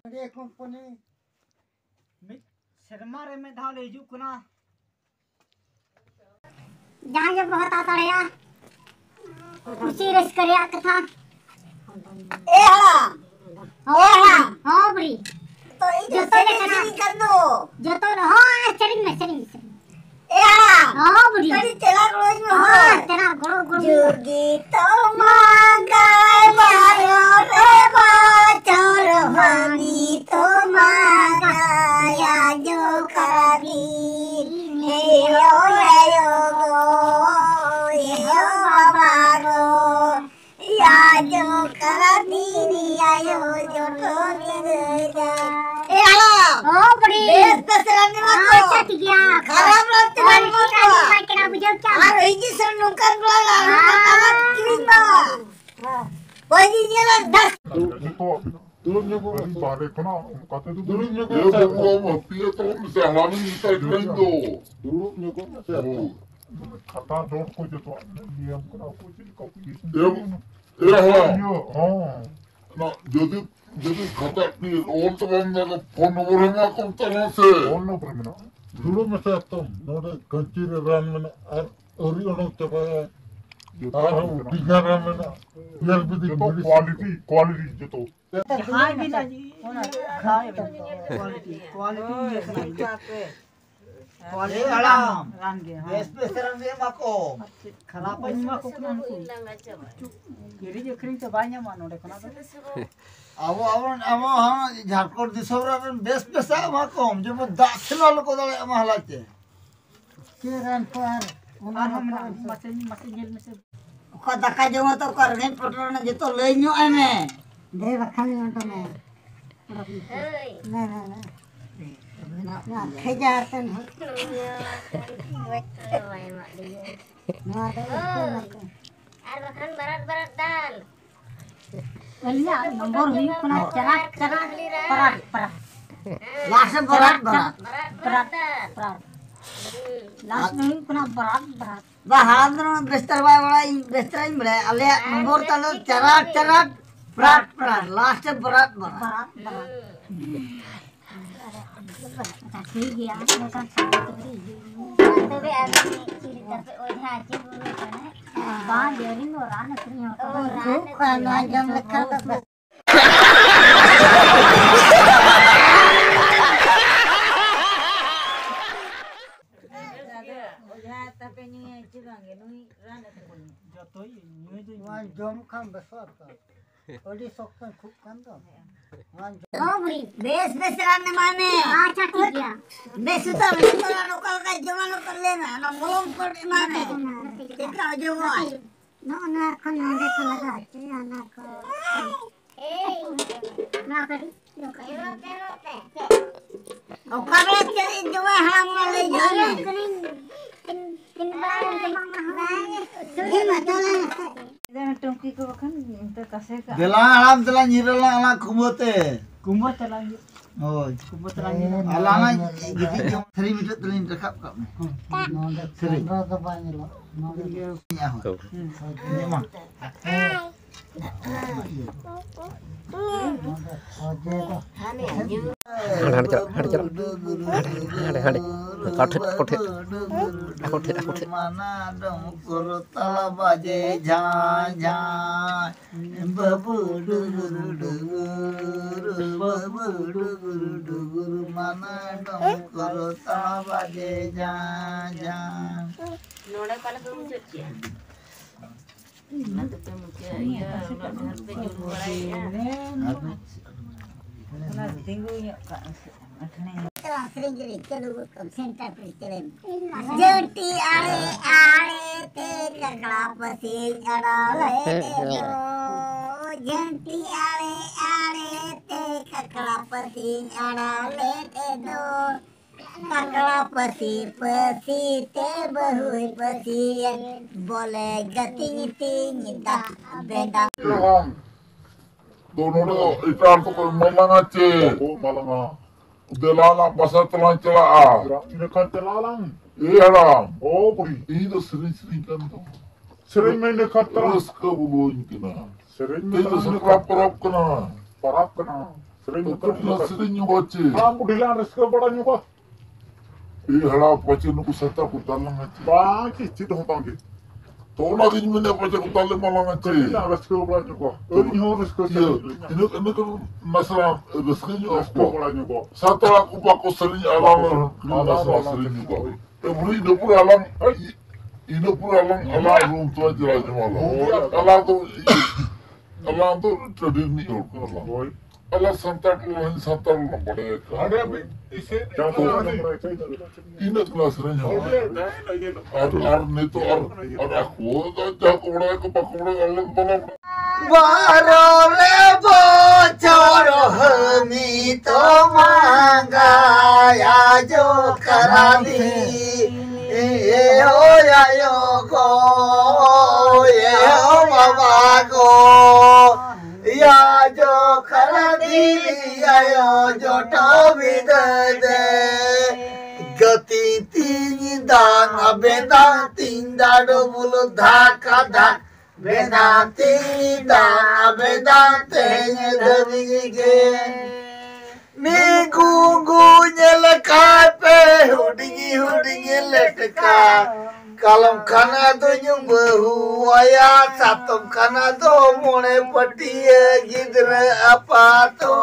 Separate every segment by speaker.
Speaker 1: ये कंपनी
Speaker 2: शर्मा रे में धाव ले हिजू कना
Speaker 3: जहाँ जब बहुत आता रहा उसी रस करिया कथा
Speaker 4: ए हाला
Speaker 3: हाँ बड़ी
Speaker 4: तो ये जो कर दो
Speaker 3: जो तो हाँ चरिंग में
Speaker 4: ए हाला
Speaker 3: हाँ बड़ी
Speaker 4: कड़ी तेरा रोज में
Speaker 3: हाँ तेरा गोड़
Speaker 4: जोगी तो मांगाए बायो रे बाचर भागी तो मांगाया जो करी हे यो गो यो बाबा गो या जो करी आयो जो तो जा ए हाला
Speaker 3: हाँ बड़ी
Speaker 4: बेस दसराने मत
Speaker 3: अच्छा ठीक है
Speaker 4: खराब लगते हैं मत
Speaker 3: क्या बुझो क्या
Speaker 4: আর এই যে সর নৌকার বলা আমার কিনবা ওই যে না Das
Speaker 5: Durumnya gue balik kena, katanya tuh durumnya gue saya mau pilih tuh bisa lama nih saya keren tuh. Durumnya gue saya kata dong kok jatuh diam kena aku jadi kau pilih. Ya lah. Nah jadi kata nih orang tuh orang phone nomornya aku tahu sih. Phone nomor mana? Dulu masih tuh, nore kancir ran mana, ori orang coba. बिगाड़ा में ना यार भी तो quality जो तो
Speaker 2: हाय भी ना जी हाय क्वालिटी आराम रान के
Speaker 1: बेस पे सरम दे माको
Speaker 2: खराब पन मा को कना को केरी जे खरी तो बाय मा नोडे कना
Speaker 1: आवो हां झारखंड दिसोरा बेस पे सा माको जे दाखिल वाला को दले महलाते के रन पर
Speaker 2: मसे जेल में से
Speaker 4: को दका जो तो करगे पटरो ने जे तो ले न्यो एमे
Speaker 3: दे रखा नहीं तो मैं ना खजाते ना
Speaker 6: আর বাখান বারাত ডাল
Speaker 3: लिया नंबर हुई पुना चरा परात
Speaker 4: लास्ट बरात
Speaker 3: लास्ट में पुना बरात
Speaker 4: बहादुर बिस्तर वाला बिस्तर ही मिले अले नंबर तले चरा बरात लास्ट बरात
Speaker 3: ठीक गया ऐसा
Speaker 6: তবে আমি চিড়ি করতে ওই হাঁচি বলে না
Speaker 3: बाहर जरिंग और आने फ्री हो
Speaker 4: खूब खाना जम रखा था
Speaker 1: जम खान बसवा ओडी सकन खूब कान दो
Speaker 3: हाँ बड़ी
Speaker 4: बेस बेसराने माने
Speaker 3: अच्छा ठीक गया
Speaker 4: बेसुता बेसुता लोकल का जमानो कर लेना ना मोम पर माने कितना जो है
Speaker 3: ना कौन ना देखो लगा ना को ना करी
Speaker 4: और कबे चली जो है हम ले जाने
Speaker 3: तीन बार जमा हुआ
Speaker 4: ये बताना
Speaker 2: टंकी को बखन तो कसे का
Speaker 1: बेला आराम तला निरला आला कुमते
Speaker 2: कुंभो तलांगे
Speaker 1: ओ
Speaker 2: कुंभो तलांगे
Speaker 1: आलाना गिदी जो 3 मीटर तलिन रखap kap seri
Speaker 2: तो बाने लो
Speaker 1: ya ni mah mana dong kurutala baje jha babu dugur mana dong kurutala baje jha
Speaker 6: ನೋಡೆ ಪಾಲಕ ಮುಚ್ಚಿ ना तो मुझे या घर पे जुड़ पड़ा
Speaker 2: ना दिंगो या अठने
Speaker 4: sering kalau center presiden joti ale te kelapa sing adale joti ale te kelapa sing adale te do kakala pasi te bahui pasi boleh gating da beda
Speaker 5: dono do itar to ko malanga malanga delala pasar telan celaa ini kan telalang iya lah oh beri itu sering kan tuh sering main dekat terus ke bulunya kena sering itu sekerap kena parah kena sering baca aku bilang reska pada nyoba halah baca nuku serta kutalang aja bangki cita bangki तो ना दिन में ने पचे कुताले मालांगा चे ना रस्के उड़ाने को ini harus ke ini kan masalah reskinya apa uड़ाने को satu aku pakai sering alang masalah sering juga beri ini pun alang alang room tu aja lah malah alang tu terdiri ni alang alang santar lah pada ada इसे ini kelas serenya itu aku dah korang ke pakora alang malam
Speaker 1: बारो रे बोचर हमी तो मांगाया जो करा दी ये हो या गो ये हो बाबा गो या जो करा दी आयो जो टोबी दे गति तीन दान बेदा तीन दाडो बुल धाका धाक बेदांती दाना बेदांते धरिगे नी गुंगू लकाय पे हुडिंगी लटका कलम खाना तो बहु आया सातम खाना तो मोने पटिए गिदर अपा तो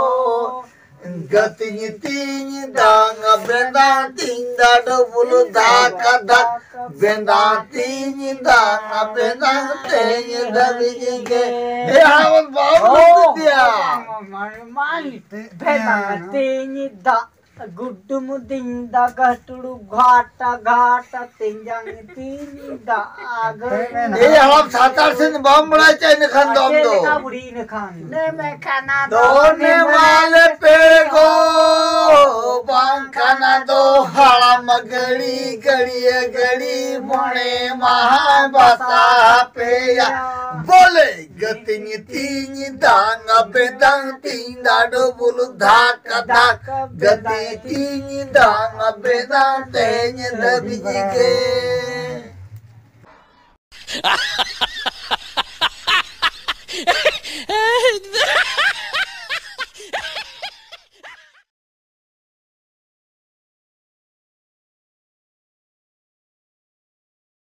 Speaker 1: गति तीन दांग बेदांती दाडो बुल धाका धाक बेदांती दांग बेदांते धरिगे हे हावन बाबू दिया
Speaker 2: बेदांती दा गुड्डू मुदिंदा गटुडू घाटा घाटा तिंजांग तीनी दा आगर
Speaker 1: ये हम सातार से बम बड़ा चाहिए खान दम दो
Speaker 2: का बुढ़ी ने खान ने मैं खाना
Speaker 1: दोने वाले पे गो बम खाना दो हड़ा मगड़ी गड़ी मोने महा बसा पे या बोले गतिनी तीन दांग बेदांग तीन दाडो बुलु धाक धाक गति तीन दांग बेदांग तेन दबिजिगे